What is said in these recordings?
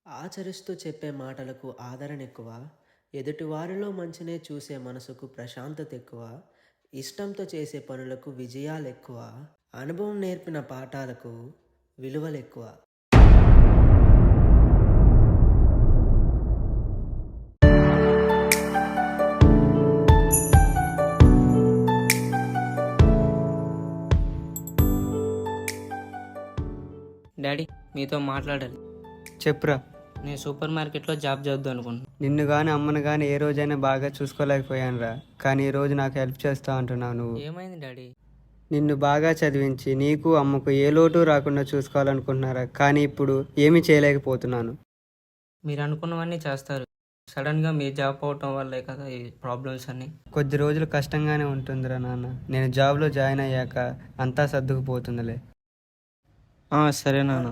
ఆచరిస్తూ చెప్పే మాటలకు ఆదరణ ఎక్కువ, ఎదుటివారిలో మంచినే చూసే మనసుకు ప్రశాంతత ఎక్కువ, ఇష్టంతో చేసే పనులకు విజయాలెక్కువ, అనుభవం నేర్పిన పాఠాలకు విలువలెక్కువ. డాడీ మీతో మాట్లాడాలి. చెప్పురా. నేను సూపర్ మార్కెట్లో జాబ్ చేద్దాం అనుకుంటున్నాను. నిన్ను కానీ అమ్మను కానీ ఏ రోజైనా బాగా చూసుకోలేకపోయానురా, కానీ ఈ రోజు నాకు హెల్ప్ చేస్తా అంటున్నావు నువ్వు. ఏమైంది డాడీ? నిన్ను బాగా చదివించి నీకు అమ్మకు ఏ లోటు రాకుండా చూసుకోవాలనుకుంటున్నారా, కానీ ఇప్పుడు ఏమీ చేయలేకపోతున్నాను. మీరు అనుకున్నవన్నీ చేస్తారు. సడన్గా మీ జాబ్ పోవటం వల్లే కదా ఈ ప్రాబ్లమ్స్ అన్నీ. కొద్ది రోజులు కష్టంగానే ఉంటుందిరా నాన్న, నేను జాబ్లో జాయిన్ అయ్యాక అంతా సర్దుకుపోతుందిలే. సరే నాన్న.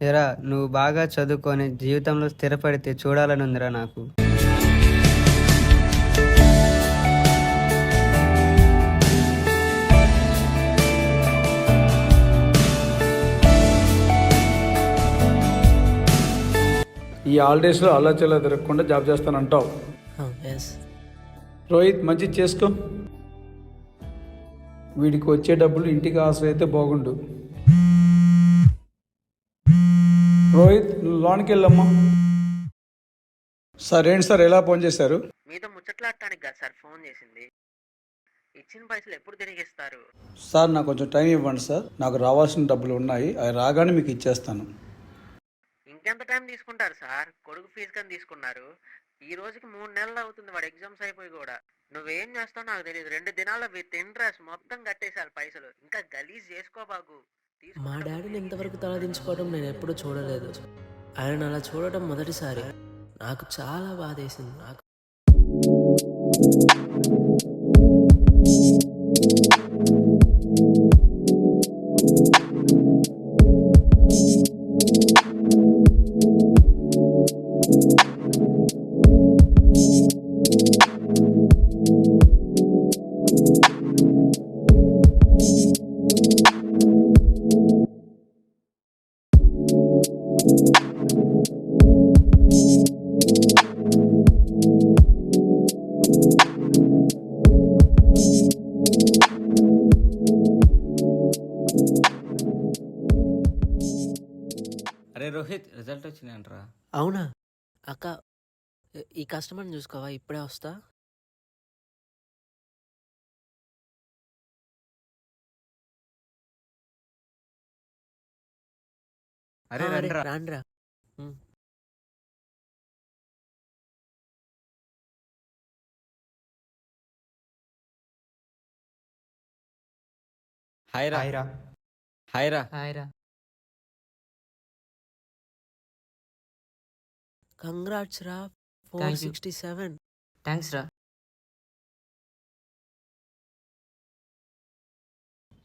ఎరా, నువ్వు బాగా చదువుకొని జీవితంలో స్థిరపడితే చూడాలని ఉందిరా నాకు. ఈ హాలిడేస్లో అల్లాచెల్లా తిరగకుండా జాబ్ చేస్తానంటావు. ఎస్. రోహిత్, మంచి చేసుకో. వీడికి వచ్చే డబ్బులు ఇంటికి ఆశ్రయితే బాగుండు. రోహిత్, నువ్వు లోనికి వెళ్ళమ్మా. సార్, ఏంటి సార్ ఎలా ఫోన్ చేశారు? మీతో ముచ్చట్లాడటానికి కదా సార్ ఫోన్ చేసింది. ఇచ్చిన పైసలు ఎప్పుడు తిరిగిస్తారు? సార్, నాకు కొంచెం టైం ఇవ్వండి సార్. నాకు రావాల్సిన డబ్బులు ఉన్నాయి, అవి రాగానే మీకు ఇచ్చేస్తాను. ఇంకెంత టైం తీసుకుంటారు సార్? కొడుకు ఫీజు కానీ తీసుకున్నారు. ఈ రోజుకి 3 నెలలు అవుతుంది వాడు ఎగ్జామ్స్ అయిపోయి కూడా. నువ్వేం చేస్తావు నాకు తెలియదు. 2 దినాల్లో విత్ ఇంట్రెస్ట్ మొత్తం కట్టేశారు పైసలు. ఇంకా గలీజ్ చేసుకోబాకు. మా డాడీని ఇంతవరకు తలదించుకోవడం నేను ఎప్పుడు చూడలేదు. ఆయన అలా చూడటం మొదటిసారి. నాకు చాలా బాధేసింది. నాకు అరే రోహిత్, రిజల్ట్ వచ్చినాయంటరా. అవునా అక్క, ఈ కస్టమర్ని చూసుకోవా, ఇప్పుడే వస్తా. అరే రండ్రా. రాండ్రా. హాయ్ రా. హాయ్రా. హాయ్ రా. హాయ్ రా. కంగ్రాట్స్ రా. 467. థ్యాంక్స్ రా.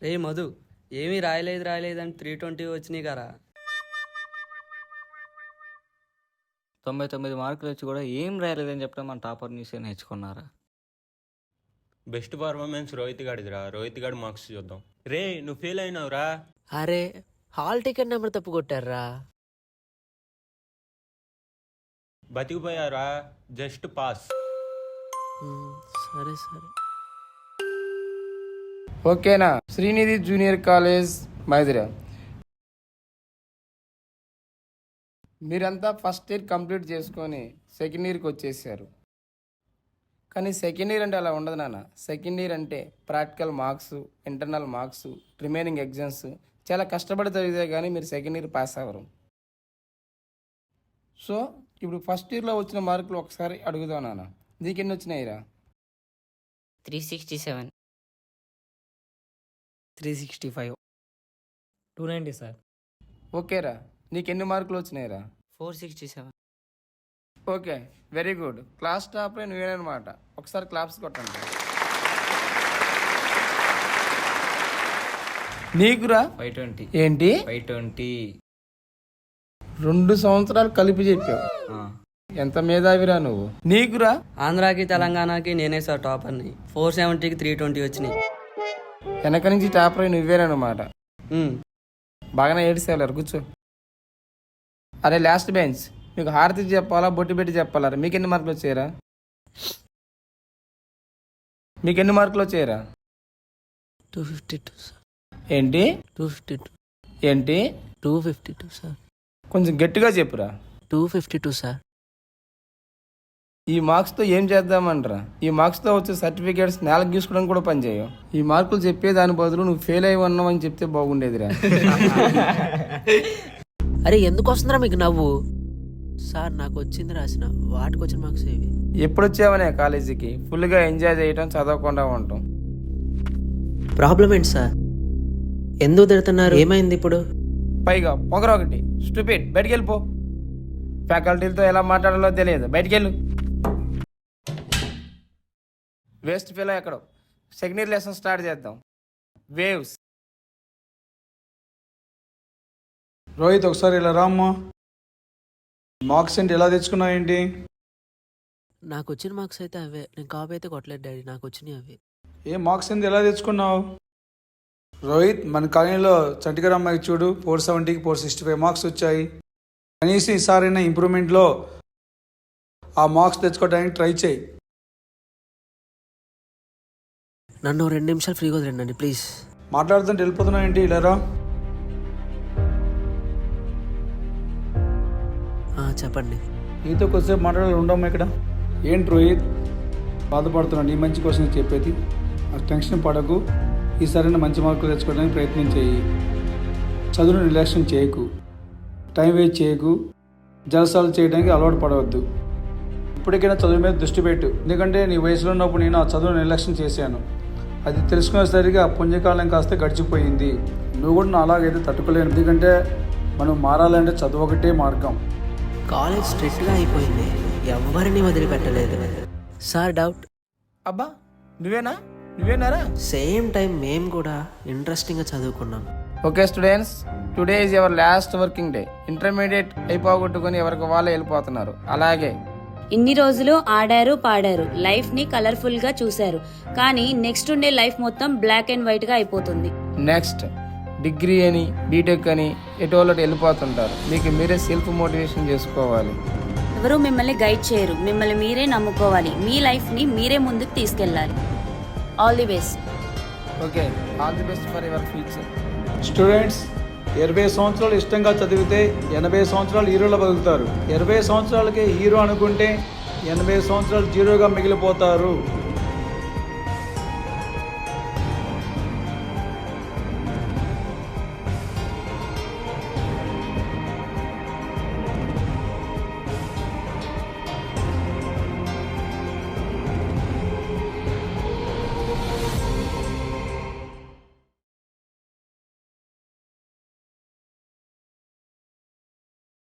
రే మధు, ఏమీ రాయలేదని 320 వచ్చినాయి కదా. 99 మార్కులు వచ్చి కూడా ఏం రాయలేదని చెప్పడం మన టాపర్ న్యూస్ నేర్చుకున్నారా? బెస్ట్ పర్ఫార్మెన్స్ రోహిత్ గాడిదిరా. రోహిత్ గాడి మార్క్స్ చూద్దాం. రే, నువ్వు ఫెయిల్ అయినావురా. అరే, హాల్ టికెట్ నెంబర్ తప్పు కొట్టారా. బతికిపోయారా, జస్ట్ పాస్. సరే సరే. ఓకేనా? శ్రీనిధి జూనియర్ కాలేజ్ మైదురా. మీరంతా ఫస్ట్ ఇయర్ కంప్లీట్ చేసుకొని సెకండ్ ఇయర్కి వచ్చేసారు. కానీ సెకండ్ ఇయర్ అంటే అలా ఉండదు నాన్న. సెకండ్ ఇయర్ అంటే practical marks, internal marks, remaining exams చాలా కష్టపడి చదివితే కానీ మీరు సెకండ్ ఇయర్ పాస్ అవ్వరు. సో ఇప్పుడు ఫస్ట్ ఇయర్లో వచ్చిన మార్కులు ఒకసారి అడుగుదాం నాన్న. నీకెన్ని వచ్చినాయిరా? 367. 365. 290 సార్. ఓకేరా, నీకెన్ని మార్కులు వచ్చినాయిరా? 467. Okay, very good. Class top నువ్వేనమాట. ఒకసారి క్లాప్స్ కొట్టండి. నీకురా 520. ఏంటి 520. 2 సంవత్సరాలు కలిపి చెప్పావు. ఎంత మేధావిరా నువ్వు. నీకురా? ఆంధ్రాకి తెలంగాణకి నేనే సార్ టాపర్ని. 470కి 320 వచ్చినాయి. వెనక నుంచి టాపర్ నువ్వేనమాట. బాగానే ఏడిసేవారు. కూర్చో. అరే లాస్ట్ బెంచ్, మీకు హారతి చెప్పాలా బొట్టు పెట్టి చెప్పాలా? మీకు ఎన్ని మార్కులు వచ్చాయరా? మీకు ఎన్ని మార్కులు వచ్చాయరా? 252 సార్. ఏంటి 252. ఏంటి 252 సార్. కొంచెం గట్టిగా చెప్పురా. 252 సార్. ఈ మార్క్స్తో ఏం చేద్దామంటరా? ఈ మార్క్స్తో వచ్చే సర్టిఫికేట్స్ నేలకు గీసుకోవడం కూడా పనిచేయం. ఈ మార్కులు చెప్పే దాని బదులు నువ్వు ఫెయిల్ అయి ఉన్నావు అని చెప్తే బాగుండేదిరా. అరే ఎందుకు వస్తుందిరా మీకు నవ్వు? సార్ నాకు వచ్చింది రాసిన వాటికి వచ్చిన మార్క్స్ ఇవి. ఎప్పుడు వచ్చావనే కాలేజీకి? ఫుల్గా ఎంజాయ్ చేయటం, చదవకుండా ఉండటం. ప్రాబ్లం ఏంటి సార్? ఎందుకు తిడుతున్నారు? ఏమైంది ఇప్పుడు? పైగా పొగరొకటి. స్టూపిడ్, బయటికి వెళ్ళిపో. ఫ్యాకల్టీలతో ఎలా మాట్లాడాలో తెలియదు, బయటికి వెళ్ళు. వేస్ట్ ఫీల్ ఎక్కడో. సెకండ్ ఇయర్ లెసన్ స్టార్ట్ చేద్దాం. వేవ్స్. రోహిత్ ఒకసారి ఇలా రామ్మా. మార్క్స్ ఏంటి, ఎలా తెచ్చుకున్నావు ఏంటి? నాకు వచ్చిన మార్క్స్ అయితే అవే. నేను కాపీ అయితే కొట్టలేదు డాడీ, నాకు వచ్చినాయి అవి. ఏ మార్క్స్ ఏంటి, ఎలా తెచ్చుకున్నావు? రోహిత్, మన కాలనీలో చంటిగారు అమ్మాయికి చూడు, 470కి 465 మార్క్స్ వచ్చాయి. కనీసం ఈసారైనా ఇంప్రూవ్మెంట్లో ఆ మార్క్స్ తెచ్చుకోవడానికి ట్రై చేయి. నన్ను 2 నిమిషాలు ఫ్రీగా వదిలేండి ప్లీజ్. మాట్లాడుతుంటే వెళ్ళిపోతున్నావు ఏంటి, ఇలా రా. చెప్పండి. నీతో కొద్దిసేపు మాట్లాడాలి, ఉండమ్మా ఇక్కడ. ఏంటి రోహిత్ బాధపడుతున్నాను? నీ మంచి కోసం చెప్పేది. ఆ టెన్షన్ పడకు. ఈసారైనా మంచి మార్కులు తెచ్చుకోవడానికి ప్రయత్నం చేయి. చదువును నిర్లక్ష్యం చేయకు, టైం వేస్ట్ చేయకు, జలసాలు చేయడానికి అలవాటు పడవద్దు. ఇప్పటికైనా చదువు మీద దృష్టి పెట్టు. ఎందుకంటే నీ వయసులో ఉన్నప్పుడు నేను ఆ చదువును నిర్లక్ష్యం చేశాను. అది తెలుసుకునేసరికి ఆ పుణ్యకాలం కాస్త గడిచిపోయింది. నువ్వు కూడా నా అలాగైతే తట్టుకోలేను. ఎందుకంటే మనం మారాలంటే చదువు ఒకటే మార్గం. కాలేజ్ స్ట్రిక్ట్గా అయిపోయింది, ఎవరిని వదిలిపెట్టలేదు. Sir doubt. అబ్బా నువ్వేనారా? సేమ్ టైం మేము కూడా ఇంట్రెస్టింగ్గా చదువుకున్నాం. Okay students, today is your last working day. Intermediate అయిపోగొట్టుకుని ఎవరికి వాళ్ళే వెళ్ళిపోతున్నారు. అలాగే ఇన్ని రోజులు ఆడారు పాడారు, లైఫ్ ని కలర్ఫుల్ గా చూశారు. కానీ నెక్స్ట్ ఉండే లైఫ్ మొత్తం బ్లాక్ అండ్ వైట్ గా అయిపోతుంది. నెక్స్ట్ డిగ్రీ అని బీటెక్ అని ఎటోళ్ళటి వెళ్ళిపోతుంటారు. మీకు మీరే సెల్ఫ్ మోటివేషన్ చేసుకోవాలి. ఎవరు మిమ్మల్ని గైడ్ చేయరు, మిమ్మల్ని మీరే నమ్ముకోవాలి. మీ లైఫ్ ని మీరే ముందుకు తీసుకెళ్ళాలి. All the best. Okay, all the best for your future. Students, 20 సంవత్సరాలు ఇష్టంగా చదివితే 80 సంవత్సరాలు హీరోలో బతుకుతారు. 20 సంవత్సరాలకే హీరో అనుకుంటే 80 సంవత్సరాలు జీరోగా మిగిలిపోతారు.